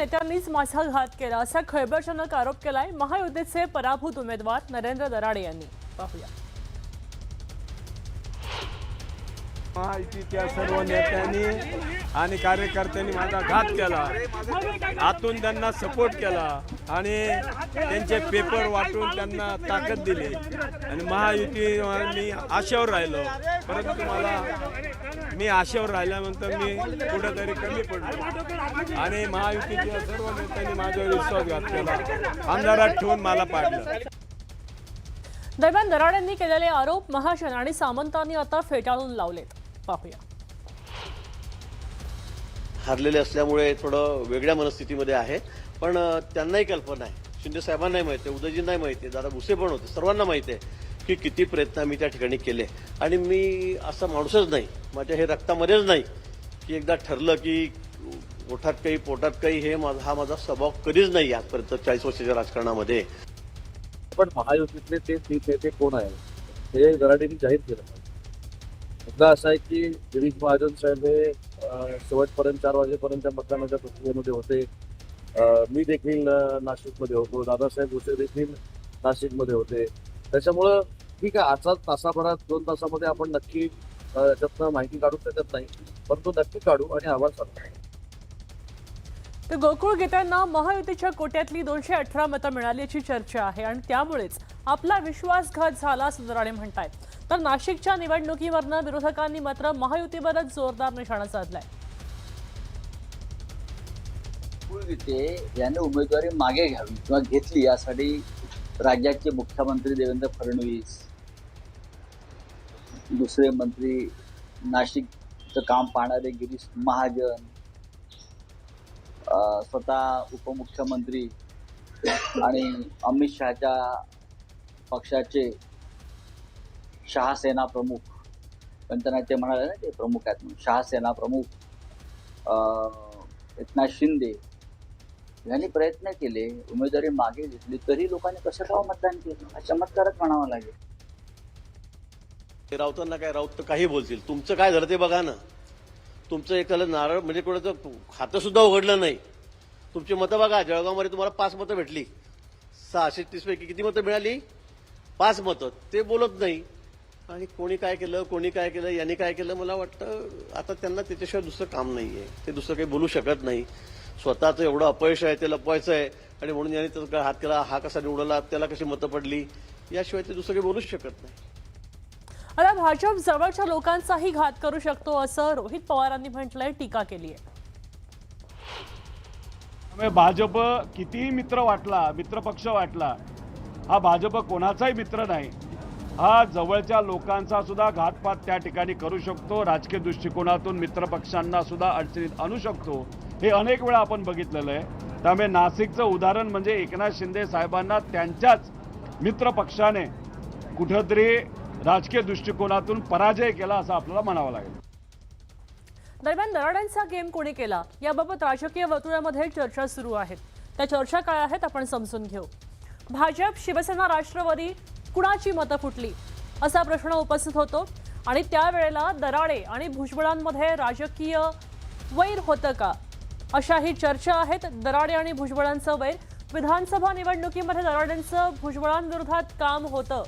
नेत्यांनीच माझा घात केला असा खळबळजनक आरोप केलाय महायुतीचे पराभूत उमेदवार नरेंद्र दराडे यांनी। पाहूया। महायुतीच्या सर्व नेत्यांनी आणि कार्यकर्त्यांनी माझा घात केला, आतून त्यांना सपोर्ट केला आणि त्यांचे पेपर वाटून त्यांना ताकद दिली आणि महायुती मी आशेवर राहिलो, परंतु मी आशेवर राहिल्यानंतर मी कुठेतरी कमी पडलो आणि महायुतीच्या सर्व नेत्यांनी माझ्यावर विश्वासघात केला, अंधारात ठेवून मला पाडलं। दरम्यान दराडेंनी केलेले आरोप महाजन आणि सामंतांनी आता फेटाळून लावलेत। पाहूया। हरलेले असल्यामुळे थोडं वेगळ्या मनस्थितीमध्ये आहे, पण त्यांनाही कल्पना आहे, शिंदे साहेबांनाही माहिती आहे, उदयजींनाही माहिती आहे, दादा भुसे पण होते, सर्वांना माहिती आहे की किती प्रयत्न मी त्या ठिकाणी केले आणि मी असा माणूसच नाही, माझ्या हे रक्तामध्येच नाही की एकदा ठरलं की ओठात काही पोटात काही, हे हा माझा स्वभाव कधीच नाही आजपर्यंत 40 वर्षाच्या राजकारणामध्ये। पण महायुतीतले ते नेते कोण आहे हे दराडेंनी जाहीर केलं पाहिजे। मुद्दा असा आहे की गिरीश महाजन साहेब हे शेवटपर्यंत 4 वाजेपर्यंत मतदानाच्या प्रक्रियेमध्ये होते, मी देखील नाशिकमध्ये होतो, दादासाहेब भुसे देखील नाशिकमध्ये होते, त्याच्यामुळं ठीक आहे आजचा तासाभरात 2 तासामध्ये आपण नक्की याच्यातनं माहिती काढू शकत नाही, पण तो नक्की काढू आणि अहवाल सांगतो। तर गोकुळ गीतांना महायुतीच्या कोट्यातली 218 मतं मिळाल्याची चर्चा आहे आणि त्यामुळेच आपला विश्वासघात झाला असं दराडे म्हणतायत। तर नाशिकच्या निवडणुकीवरनं विरोधकांनी मात्र महायुतीवरच जोरदार निशाणा साधलाय। गोकुळ गीते यांनी उमेदवारी मागे घ्यावी किंवा घेतली यासाठी राज्याचे मुख्यमंत्री देवेंद्र फडणवीस, दुसरे मंत्री नाशिकचं काम पाहणारे गिरीश महाजन, स्वतः उपमुख्यमंत्री आणि अमित शहाच्या पक्षाचे शहासेना प्रमुख, पण त्यांना ते म्हणाले ना ते प्रमुख आहेत म्हणून, शहासेना प्रमुख एकनाथ शिंदे यांनी प्रयत्न केले, उमेदवारी मागे घेतली, तरी लोकांनी कसं काय मतदान केलं, हा चमत्कारच म्हणावा लागेल। राऊतांना काय, राऊत तर काही बोलतील, तुमचं काय झालं ते बघा ना, तुमचं एखादं नारळ म्हणजे कोणाचं खातं सुद्धा उघडलं नाही, तुमची मतं बघा, जळगावमध्ये तुम्हाला 5 मतं भेटली, 630 पैकी किती मतं मिळाली, 5 मतं, ते बोलत नाही आणि कोणी काय केलं यांनी काय केलं, मला वाटतं आता त्यांना त्याच्याशिवाय दुसरं काम नाहीये, ते दुसरं काही बोलू शकत नाही, स्वतःचं एवढं अपयश आहे ते लपवायचं आहे आणि म्हणून यांनी त्याचा हात केला, हा कसा निवडला, त्याला कशी मतं पडली, याशिवाय ते दुसरं काही बोलूच शकत नाही। आता भाजप जवळच्या लोकांचाही घात करू शकतो असं रोहित पवारांनी म्हटलंय, टीका केली आहे। भाजप कितीही मित्रपक्ष वाटला, हा भाजप कोणाचाही मित्र नाही, हा जवळच्या लोकांचा सुद्धा घातपात त्या ठिकाणी करू शकतो, राजकीय दृष्टिकोनातून मित्रपक्षांना सुद्धा अडचणीत आणू शकतो, हे अनेक वेळा आपण बघितलेलं आहे। त्यामुळे नाशिकचं उदाहरण म्हणजे एकनाथ शिंदे साहेबांना त्यांच्याच मित्रपक्षाने कुठेतरी राजकीय दृष्टिकोनातून पराजय केला असं आपल्याला म्हणावं लागेल। दरम्यान दराडेंचा गेम कोणी केला याबाबत राजकीय वर्तुळामध्ये चर्चा सुरू आहेत। त्या चर्चा काय आहेत आपण समजून घेऊ। भाजप, शिवसेना, राष्ट्रवादी कुणाची मतं फुटली असा प्रश्न उपस्थित होतो आणि त्यावेळेला दराडे आणि भुजबळांमध्ये राजकीय वैर होतं का अशाही चर्चा आहेत। दराडे आणि भुजबळांचं वैर, विधानसभा निवडणुकीमध्ये दराडेंचं भुजबळांविरोधात काम होतं,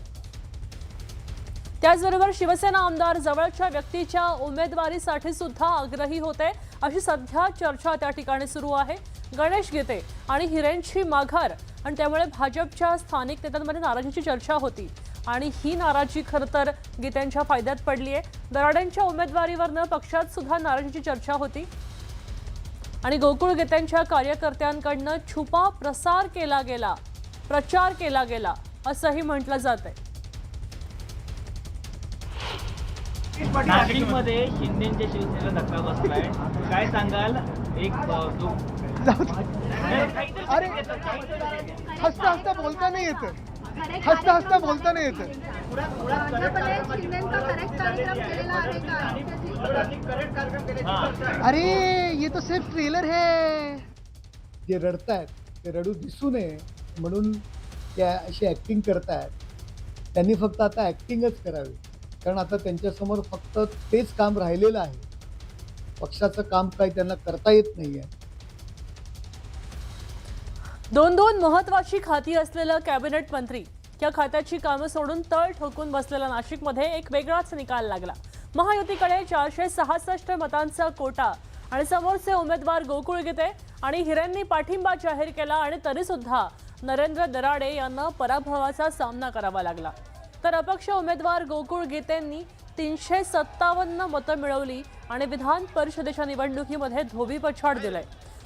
त्याचबरोबर शिवसेना आमदार जवळच्या व्यक्तीच्या उमेदवारीसाठी सुद्धा आग्रही होते अशी सध्या चर्चा त्या ठिकाणी सुरू आहे। गणेश गीते आणि हिरेंची माघार आणि त्यामुळे भाजपच्या स्थानिक नेत्यांमध्ये नाराजीची चर्चा होती आणि ही नाराजी खरं तर गीतेंच्या फायद्यात पडली आहे। दराडेंच्या उमेदवारीवरनं पक्षात सुद्धा नाराजीची चर्चा होती आणि गोकुळ गीतेंच्या कार्यकर्त्यांकडनं छुपा प्रचार केला गेला असंही म्हटलं जातंय। नाशिकमध्ये शिंदेच्या शिवसेनेला धक्का बसलाय, काय सांगाल? एक अरे हसता हसता बोलता नहीं येतं, हसता हसता बोलता नहीं येतं। अरे ये तो सिर्फ ट्रेलर है। जे रडतायत ते रडू दिसू नये म्हणून त्या अशी ऍक्टिंग करतायत, त्यांनी फक्त आता ऍक्टिंगच करावी, कारण आता त्यांच्यासमोर फक्त तेच काम राहिलेलं आहे, पक्षाचं काम काही त्यांना करता येत नाहीये। दोन महत्वाची खाती असलेलं कॅबिनेट मंत्री या खात्याची कामं सोडून तळ ठोकून बसलेला नाशिकमध्ये एक वेगळाच निकाल लागला। महायुतीकडे 466 मतांचा कोटा आणि समोरचे उमेदवार गोकुळ गीते आणि हिरेंनी पाठिंबा जाहीर केला आणि तरी सुद्धा नरेंद्र दराडे यांना पराभवाचा सामना करावा लागला। तर अपक्ष उमेदवार गोकुळ गीतेंनी 357 मतं मिळवली आणि विधान परिषदेच्या निवडणुकीमध्ये धोबी पछाड दिलंय।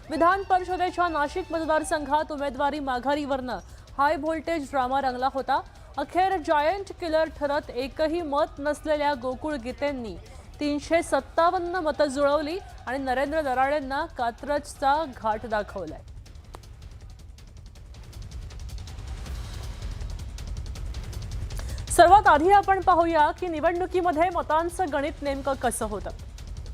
विधान परिषदेच्या नाशिक मतदारसंघात उमेदवारी माघारीवरनं हाय व्होल्टेज ड्रामा रंगला होता। अखेर जायंट किलर ठरत एकही मत नसलेल्या गोकुळ गीतेंनी 357 मतं जुळवली आणि नरेंद्र दराडेंना कात्रजचा घाट दाखवलाय। सर्वात आधी आपण पाहूया की निवडणुकीमध्ये मतांचं गणित नेमकं कसं होतं।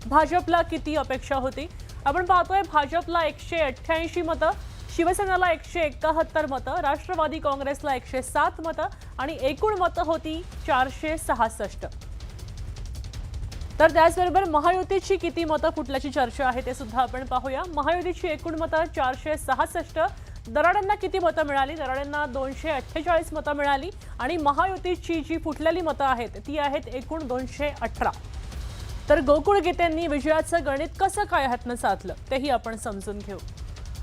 भाजपला किती अपेक्षा होती? आपण पाहतोय भाजपला 188 मतं, शिवसेनेला 171 मतं, राष्ट्रवादी काँग्रेसला 107 मतं आणि एकूण मतं होती 466। तर त्याचबरोबर महायुतीची किती मतं फुटल्याची चर्चा आहे ते सुद्धा आपण पाहूया। महायुतीची एकूण मतं 466, दराडेंना किती मतं मिळाली? दराडेंना 248 मतं मिळाली आणि महायुतीची जी फुटलेली मतं आहेत ती आहेत एकूण 218। तर गोकुळ गीतेंनी विजयाचं गणित कसं काय हातनं साधलं तेही आपण समजून घेऊ।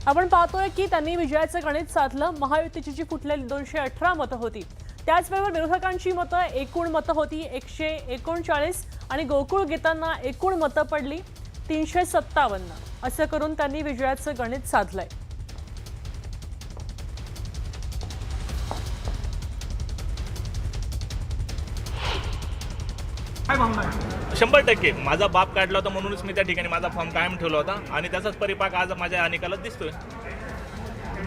आपण पाहतोय की त्यांनी विजयाचं गणित साधलं। महायुतीची जी फुटलेली 218 मतं होती, त्याचबरोबर विरोधकांची मतं एकूण मतं होती 139 आणि गोकुळ गीतांना एकूण मतं पडली 357। असं करून त्यांनी विजयाचं गणित साधलंय। काय भावना आहे? 100% माझा बाप काढला होता म्हणूनच मी त्या ठिकाणी माझा फॉर्म कायम ठेवला होता आणि त्याचाच परिपाक आज माझ्या निकालात दिसतोय।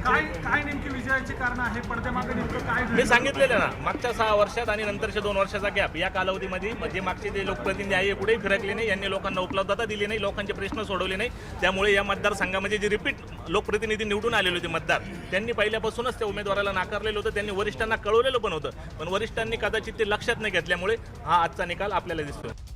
काय नेमकी विजयाची कारण आहे? पडद्यामागे नेमकं काय मी सांगितलेलं ना, मागच्या 6 वर्षात आणि नंतरच्या 2 वर्षाचा गॅप, या कालावधीमध्ये म्हणजे मागचे जे लोकप्रतिनिधी आहे कुठेही फिरकले नाही, यांनी लोकांना उपलब्धता दिली नाही, लोकांचे प्रश्न सोडवले नाही। त्यामुळे या मतदारसंघामध्ये जे रिपीट लोकप्रतिनिधी निवडून आलेले होते मतदार, त्यांनी पहिल्यापासूनच त्या उमेदवाराला नाकारलेलं होतं, त्यांनी वरिष्ठांना कळवलेलं पण होतं, पण वरिष्ठांनी कदाचित ते लक्षात नाही घेतल्यामुळे हा आजचा निकाल आपल्याला दिसतोय।